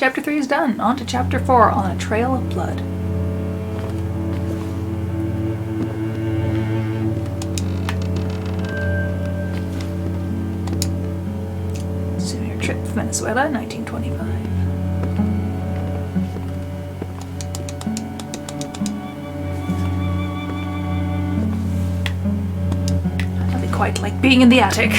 Chapter 3 is done. On to Chapter 4, On a Trail of Blood. Souvenir trip to Venezuela, 1925. Nothing quite like being in the attic.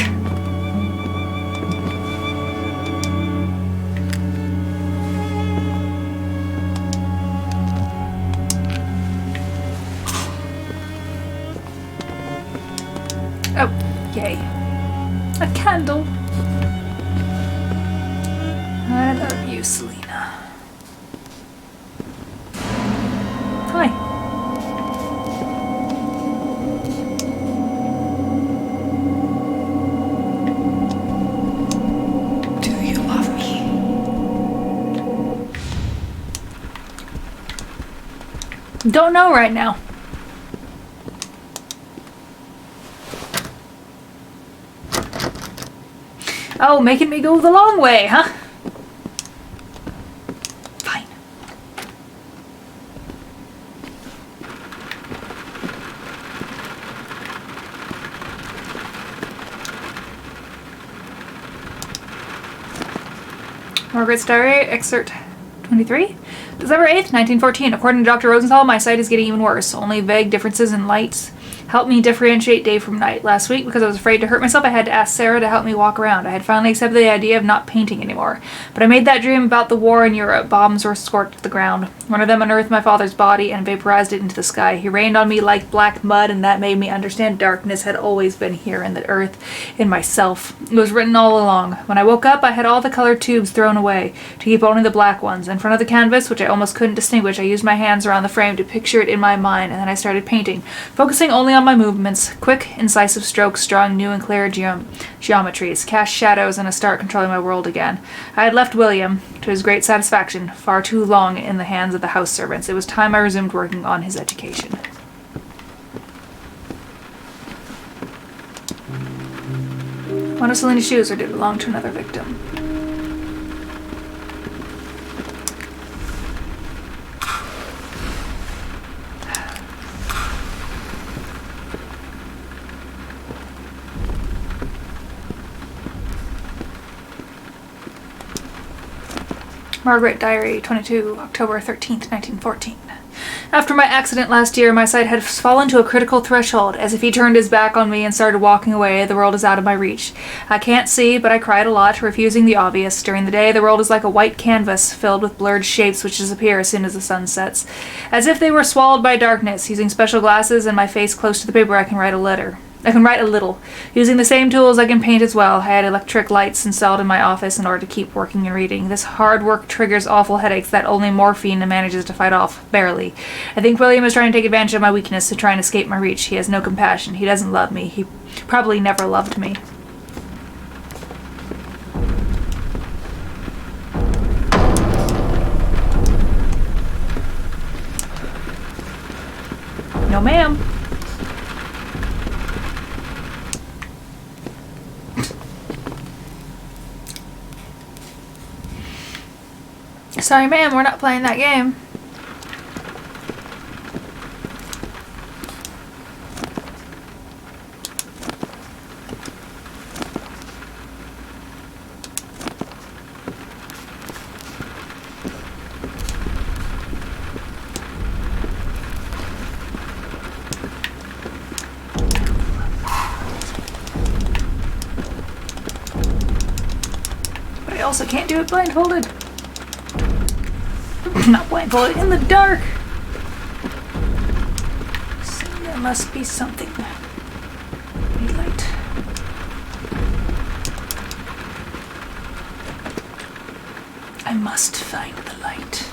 Oh, yay. A candle. I love you, Selena. Hi. Do you love me? Don't know right now. Oh, making me go the long way, huh? Fine. Margaret's Diary, excerpt 23. December 8th, 1914. According to Dr. Rosenthal, my sight is getting even worse. Only vague differences in lights help me differentiate day from night. Last week, because I was afraid to hurt myself, I had to ask Sarah to help me walk around. I had finally accepted the idea of not painting anymore. But I made that dream about the war in Europe. Bombs were scorched the ground. One of them unearthed my father's body and vaporized it into the sky. He rained on me like black mud, and that made me understand darkness had always been here in the earth, in myself. It was written all along. When I woke up, I had all the colored tubes thrown away, to keep only the black ones. In front of the canvas, which I almost couldn't distinguish, I used my hands around the frame to picture it in my mind, and then I started painting, focusing only on my movements, quick, incisive strokes, drawing new and clear geometries, cast shadows, and I start controlling my world again. I had left William, to his great satisfaction, far too long in the hands of the house servants. It was time I resumed working on his education. One of Selena's shoes, or did it belong to another victim? Margaret Diary, 22, October 13th, 1914. After my accident last year, my sight had fallen to a critical threshold. As if he turned his back on me and started walking away, the world is out of my reach. I can't see, but I cried a lot, refusing the obvious. During the day, the world is like a white canvas, filled with blurred shapes which disappear as soon as the sun sets. As if they were swallowed by darkness. Using special glasses and my face close to the paper, I can write a little. Using the same tools, I can paint as well. I had electric lights installed in my office in order to keep working and reading. This hard work triggers awful headaches that only morphine manages to fight off, barely. I think William is trying to take advantage of my weakness to try and escape my reach. He has no compassion. He doesn't love me. He probably never loved me. No, ma'am. Sorry, ma'am, we're not playing that game. But I also can't do it blindfolded. Not blindfolded, in the dark. So there must be something. Need light. I must find the light.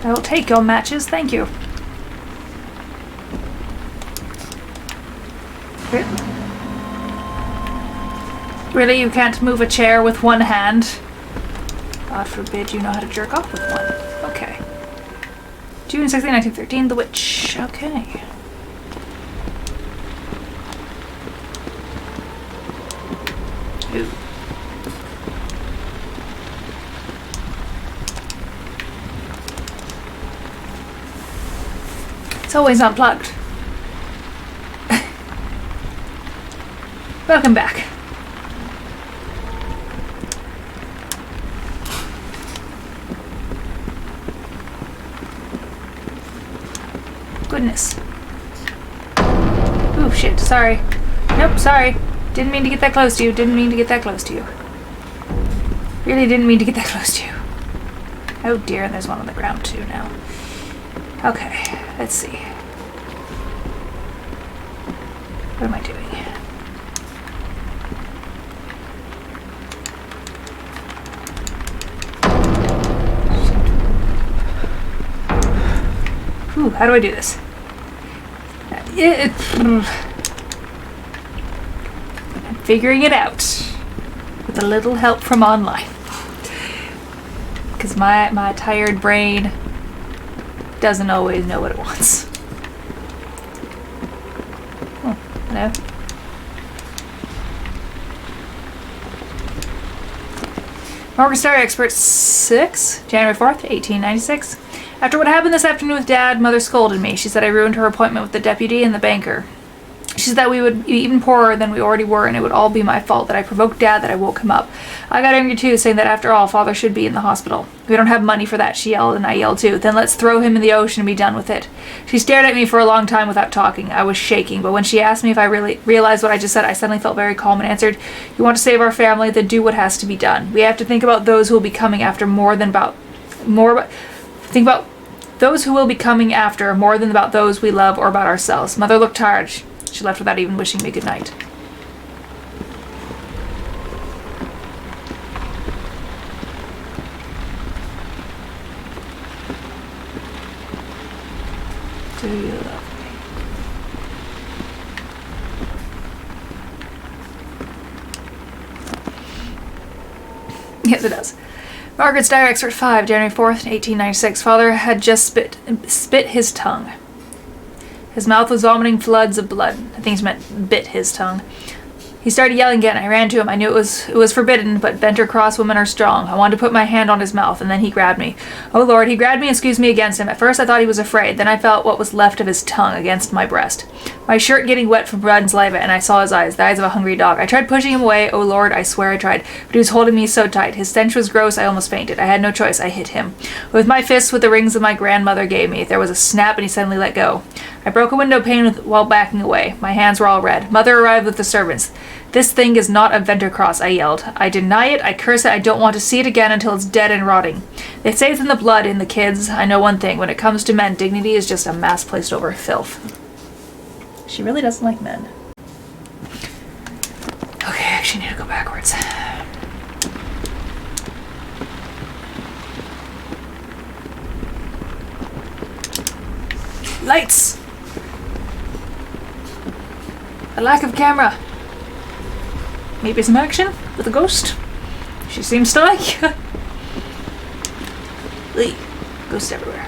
I will take your matches, thank you. Really, you can't move a chair with one hand? God forbid you know how to jerk off with one. Okay. June 16, 1913, The Witch. Okay. Ooh. It's always unplugged. Welcome back. Goodness. Ooh, shit. Sorry. Nope, sorry. Didn't mean to get that close to you. Didn't mean to get that close to you. Really didn't mean to get that close to you. Oh dear, and there's one on the ground too now. Okay, let's see. What am I doing? Ooh, how do I do this? I'm figuring it out with a little help from online. Because my tired brain doesn't always know what it wants. Oh, hello. Margaret Starry Expert 6, January 4th, 1896. After what happened this afternoon with Dad, Mother scolded me. She said I ruined her appointment with the deputy and the banker. She said that we would be even poorer than we already were, and it would all be my fault, that I provoked Dad, that I woke him up. I got angry too, saying that after all, Father should be in the hospital. We don't have money for that, she yelled, and I yelled too. Then let's throw him in the ocean and be done with it. She stared at me for a long time without talking. I was shaking, but when she asked me if I really realized what I just said, I suddenly felt very calm and answered, "You want to save our family, then do what has to be done. We have to think about those who will be coming after think about those who will be coming after more than about those we love or about ourselves." Mother looked tired. She left without even wishing me good night. Do you love me? Yes, it does. Margaret's Diary Expert 5, January 4th, 1896. Father had just spit his tongue. His mouth was vomiting floods of blood. I think he meant bit his tongue. He started yelling again. I ran to him. I knew it was forbidden, but Venter Cross women are strong. I wanted to put my hand on his mouth, and then he grabbed me. Oh Lord, he grabbed me and squeezed me against him. At first I thought he was afraid. Then I felt what was left of his tongue against my breast. My shirt getting wet from blood and saliva, and I saw his eyes, the eyes of a hungry dog. I tried pushing him away. Oh Lord, I swear I tried. But he was holding me so tight. His stench was gross. I almost fainted. I had no choice. I hit him. With my fists with the rings that my grandmother gave me, there was a snap, and he suddenly let go. I broke a window pane while backing away. My hands were all red. Mother arrived with the servants. This thing is not a Venter Cross, I yelled. I deny it, I curse it, I don't want to see it again until it's dead and rotting. They say it's in the blood, in the kids. I know one thing, when it comes to men, dignity is just a mask placed over filth. She really doesn't like men. Okay, I actually need to go backwards. Lights! A lack of camera. Maybe some action with a ghost. She seems to like. Lee, ghosts everywhere.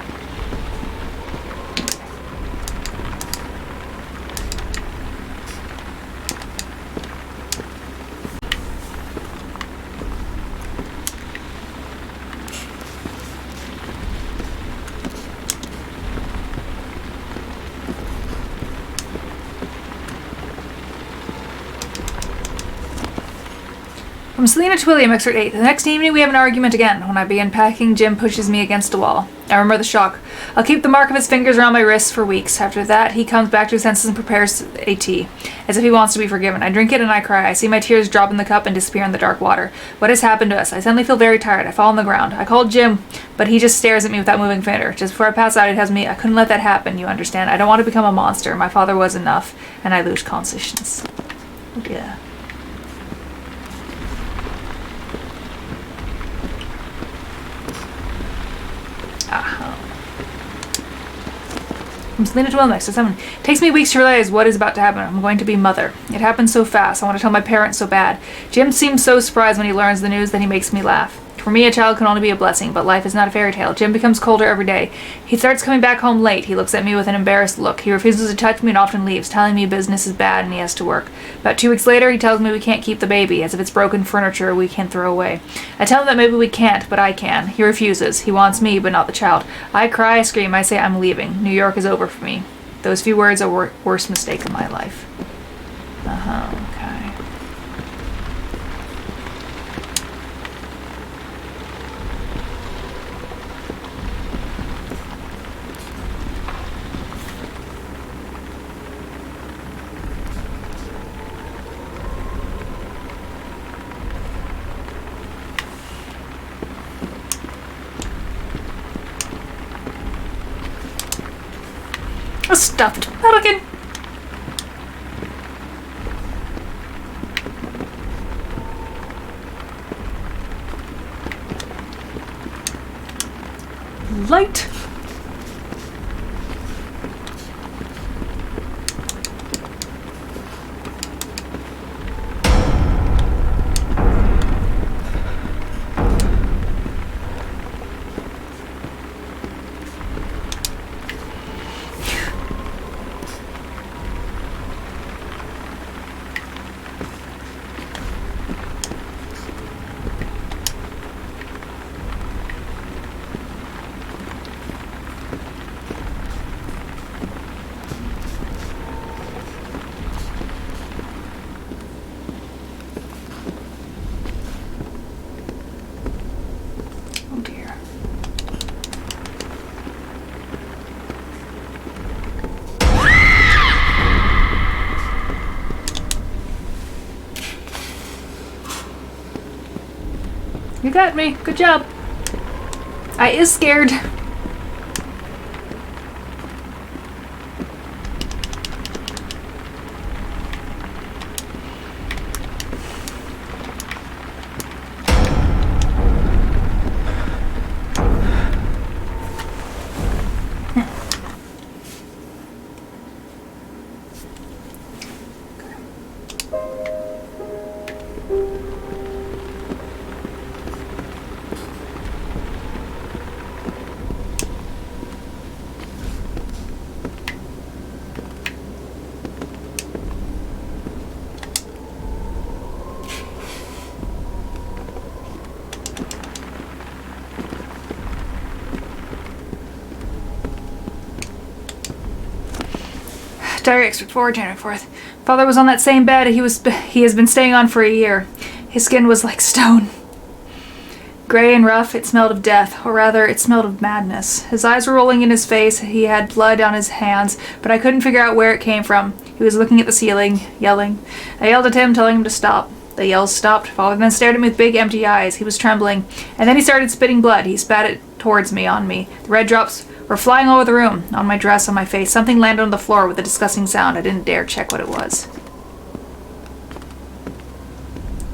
From Selena to William, Excerpt 8. The next evening we have an argument again. When I begin packing, Jim pushes me against a wall. I remember the shock. I'll keep the mark of his fingers around my wrists for weeks. After that, he comes back to his senses and prepares a tea, as if he wants to be forgiven. I drink it and I cry. I see my tears drop in the cup and disappear in the dark water. What has happened to us? I suddenly feel very tired. I fall on the ground. I call Jim, but he just stares at me without moving a finger. Just before I pass out, he tells me I couldn't let that happen, you understand. I don't want to become a monster. My father was enough, and I lose consciousness. Oh, yeah. From Selena to Will, next to 7. It takes me weeks to realize what is about to happen. I'm going to be mother. It happened so fast. I want to tell my parents so bad. Jim seems so surprised when he learns the news that he makes me laugh. For me, a child can only be a blessing, but life is not a fairy tale. Jim becomes colder every day. He starts coming back home late. He looks at me with an embarrassed look. He refuses to touch me and often leaves, telling me business is bad and he has to work. About 2 weeks later, he tells me we can't keep the baby, as if it's broken furniture we can throw away. I tell him that maybe we can't, but I can. He refuses. He wants me, but not the child. I cry, I scream, I say I'm leaving. New York is over for me. Those few words are worst mistake of my life. Okay. A stuffed pelican. Light. Oh dear. You got me. Good job. I is scared. Diary excerpt 4, January 4th. Father was on that same bed he has been staying on for a year. His skin was like stone. Gray and rough, it smelled of death, or rather, it smelled of madness. His eyes were rolling in his face, he had blood on his hands, but I couldn't figure out where it came from. He was looking at the ceiling, yelling. I yelled at him, telling him to stop. The yells stopped. Father then stared at me with big, empty eyes. He was trembling, and then he started spitting blood. He spat it towards me, on me. The red drops were flying all over the room, on my dress, on my face. Something landed on the floor with a disgusting sound. I didn't dare check what it was.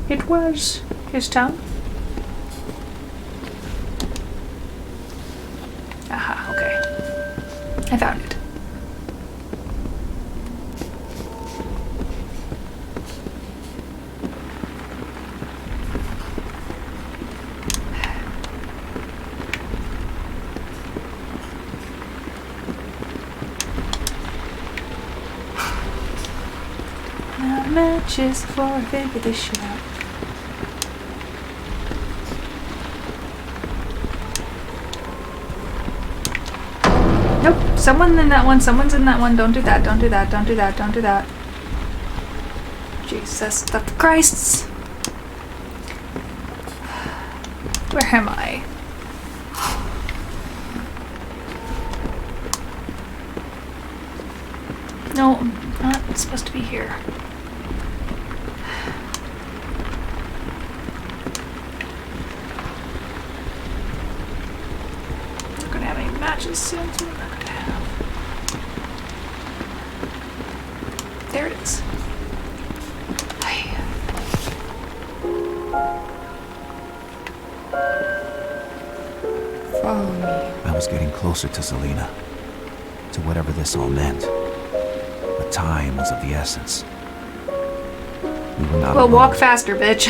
It was his tongue. Aha, okay. I found it. Matches before I figure this shit out. Nope, someone in that one, someone's in that one. Don't do that, don't do that, don't do that, don't do that. Jesus, the Christs. Where am I? No, I'm not supposed to be here. Matches soon, so we're not gonna have. There it is. Follow me. I was getting closer to Selena, to whatever this all meant. But time was of the essence. We were not well, alone. walk faster, bitch.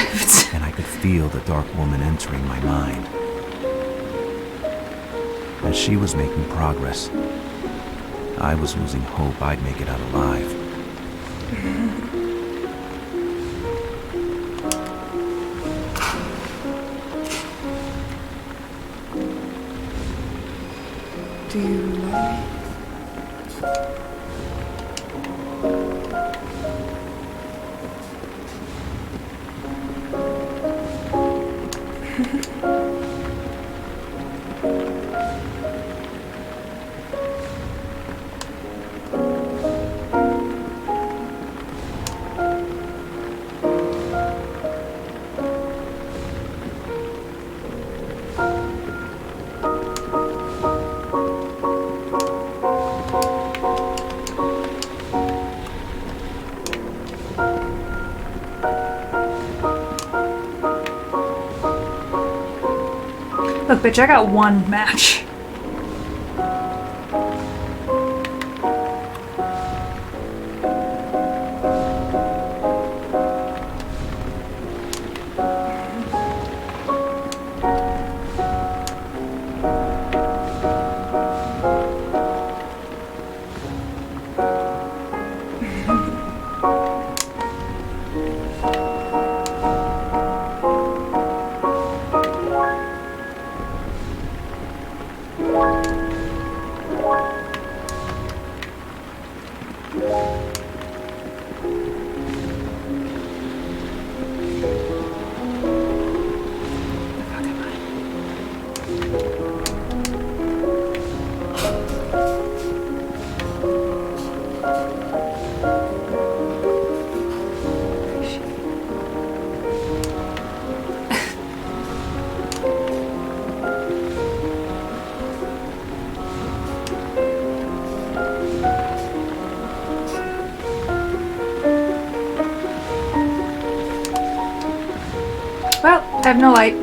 and I could feel the dark woman entering my mind. As she was making progress, I was losing hope I'd make it out alive. Do you love me? Look, bitch, I got one match. Well, I have no light.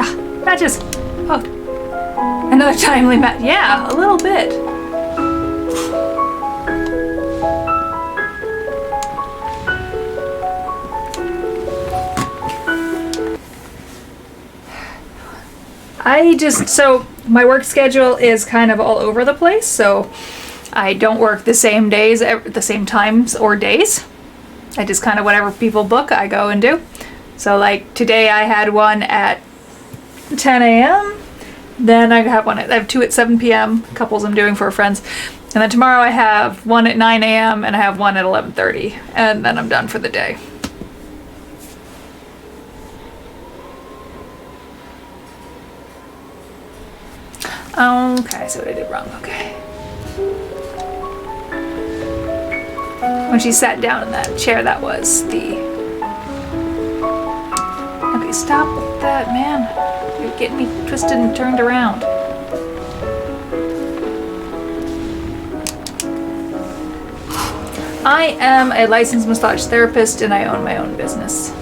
Ah, matches! Oh. Another timely match. Yeah, a little bit. So my work schedule is kind of all over the place, so I don't work the same days, the same times or days. I just kind of whatever people book, I go and do. So like today I had one at 10 a.m. Then I have two at 7 p.m. Couples I'm doing for friends. And then tomorrow I have one at 9 a.m. and I have one at 11:30. And then I'm done for the day. Okay, so what I did wrong, okay. When she sat down in that chair, that was the... Okay, stop that, man. You're getting me twisted and turned around. I am a licensed massage therapist and I own my own business.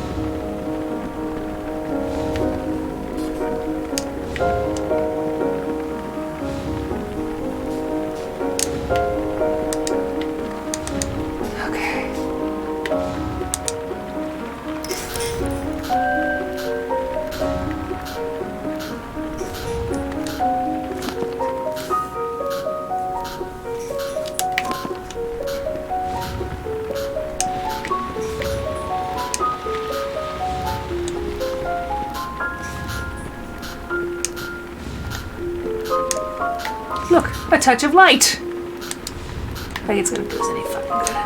Look, a touch of light. I think it's gonna do us any fucking good.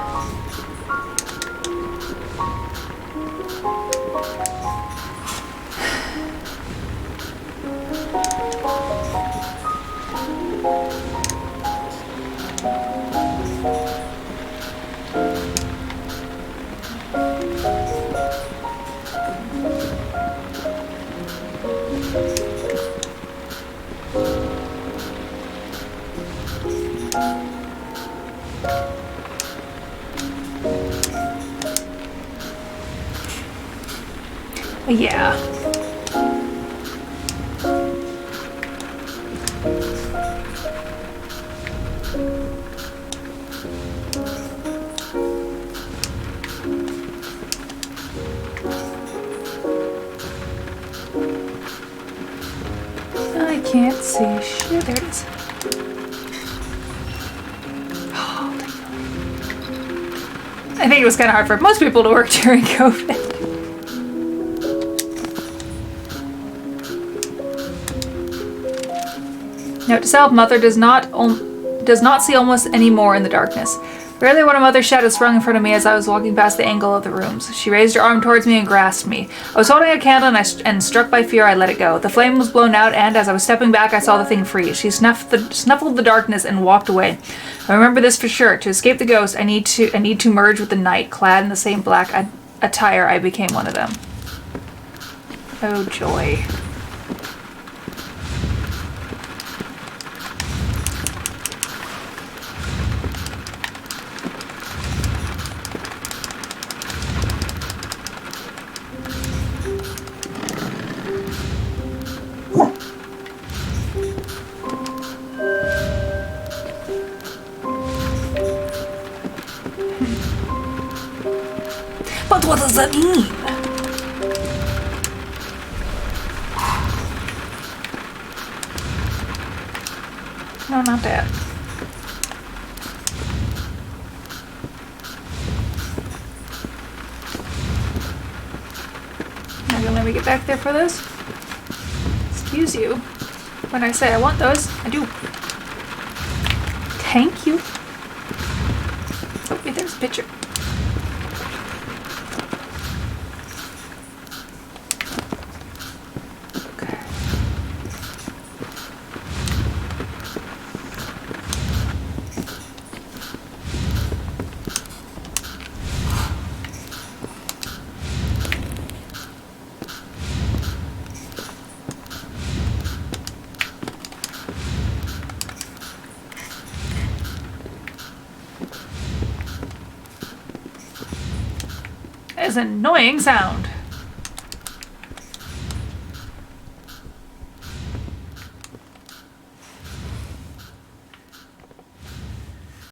Yeah. Can't see shit. There it is. I think it was kind of hard for most people to work during COVID. Note to self, Mother does not see almost any more in the darkness. Rarely when a mother's shadow sprung in front of me as I was walking past the angle of the rooms. She raised her arm towards me and grasped me. I was holding a candle and struck by fear, I let it go. The flame was blown out and, as I was stepping back, I saw the thing freeze. She snuffled the darkness and walked away. I remember this for sure. To escape the ghost, I need to merge with the night. Clad in the same black attire, I became one of them. Oh, joy. But what does that mean? No, not that. Now you'll let me get back there for this? Excuse you. When I say I want those, I do. Thank you. Oh, wait, there's a picture. That is an annoying sound.